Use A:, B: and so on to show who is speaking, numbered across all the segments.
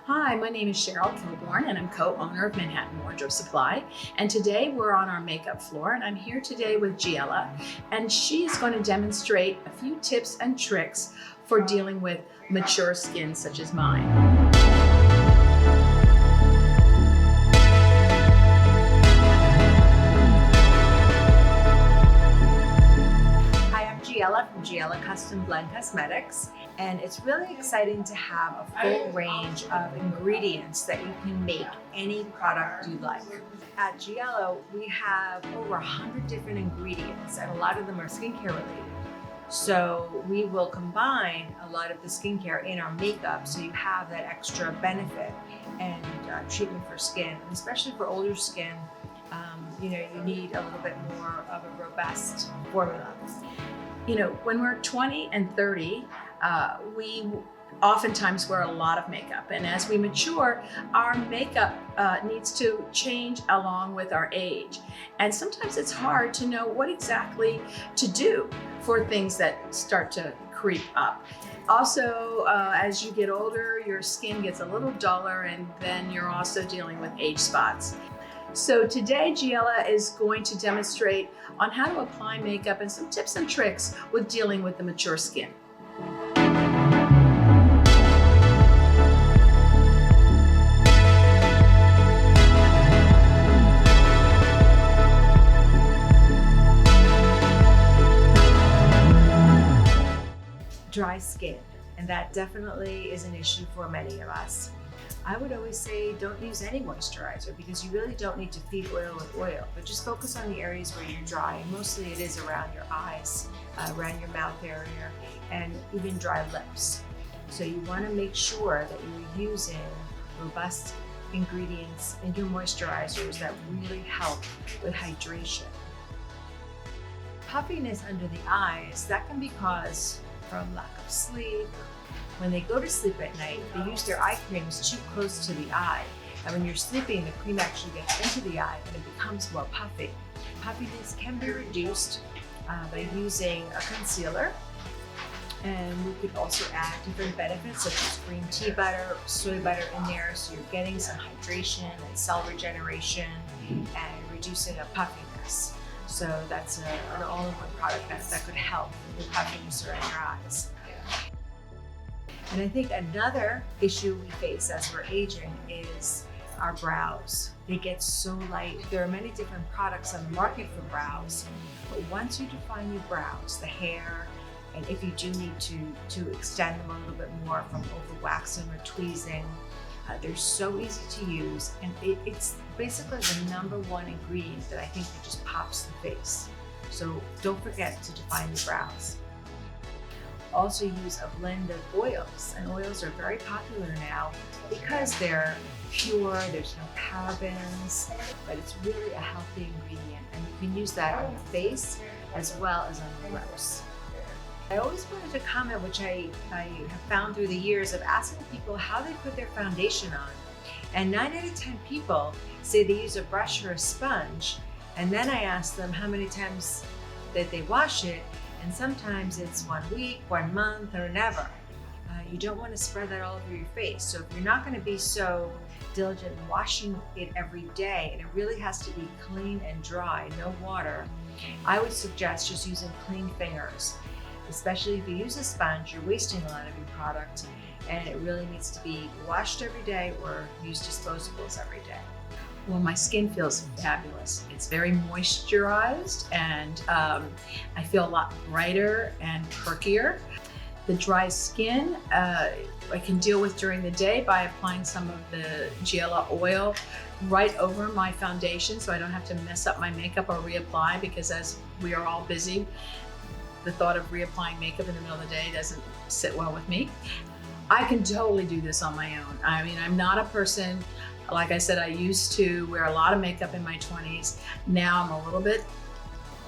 A: Hi, my name is Cheryl Kilborn and I'm co-owner of Manhattan Wardrobe Supply. And today we're on our makeup floor and I'm here today with Giella, and she is going to demonstrate a few tips and tricks for dealing with mature skin such as mine. Giella from Giella Custom Cosmetics, and it's really exciting to have a full range of ingredients that you can make any product you like. At Giella, we have over 100 different ingredients, and a lot of them are skincare related. So we will combine a lot of the skincare in our makeup so you have that extra benefit and treatment for skin, and especially for older skin. You need a little bit more of a robust formula. When we're 20 and 30, we oftentimes wear a lot of makeup. And as we mature, our makeup needs to change along with our age. And sometimes it's hard to know what exactly to do for things that start to creep up. Also, as you get older, your skin gets a little duller, and then you're also dealing with age spots. So today, Giella is going to demonstrate on how to apply makeup and some tips and tricks with dealing with the mature skin. Dry skin, and that definitely is an issue for many of us. I would always say don't use any moisturizer because you really don't need to feed oil with oil, but just focus on the areas where you're dry. And mostly it is around your eyes, around your mouth area, and even dry lips. So you want to make sure that you're using robust ingredients in your moisturizers that really help with hydration. Puffiness under the eyes, that can be caused from lack of sleep. When they go to sleep at night, they use their eye creams too close to the eye. And when you're sleeping, the cream actually gets into the eye and it becomes more puffy. Puffiness can be reduced by using a concealer. And we could also add different benefits such as green tea butter, soy butter in there, so you're getting some hydration and cell regeneration and reducing a puffiness. So that's an all-in-one product that could help with puffiness around your eyes. And I think another issue we face as we're aging is our brows. They get so light. There are many different products on the market for brows, but once you define your brows, the hair, and if you do need to extend them a little bit more from overwaxing or tweezing, they're so easy to use, and it's basically the #1 ingredient that I think that just pops the face. So don't forget to define your brows. Also use a blend of oils, and oils are very popular now because they're pure, there's no parabens, but it's really a healthy ingredient, and you can use that on your face as well as on your lips. I always wanted to comment, which I have found through the years, of asking people how they put their foundation on. And 9 out of 10 people say they use a brush or a sponge, and then I ask them how many times that they wash it, and sometimes it's 1 week, 1 month, or never. You don't want to spread that all over your face. So if you're not going to be so diligent in washing it every day, and it really has to be clean and dry, no water, I would suggest just using clean fingers. Especially if you use a sponge, you're wasting a lot of your product, and it really needs to be washed every day or use disposables every day. Well, my skin feels fabulous. It's very moisturized, and I feel a lot brighter and perkier. The dry skin I can deal with during the day by applying some of the Giella oil right over my foundation so I don't have to mess up my makeup or reapply, because as we are all busy, the thought of reapplying makeup in the middle of the day doesn't sit well with me. I can totally do this on my own. I mean, I'm not a person, like I said, I used to wear a lot of makeup in my 20s. Now I'm a little bit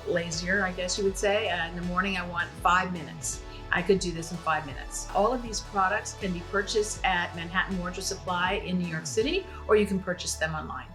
A: lazier, I guess you would say. In the morning, I want 5 minutes. I could do this in 5 minutes. All of these products can be purchased at Manhattan Wardrobe Supply in New York City, or you can purchase them online.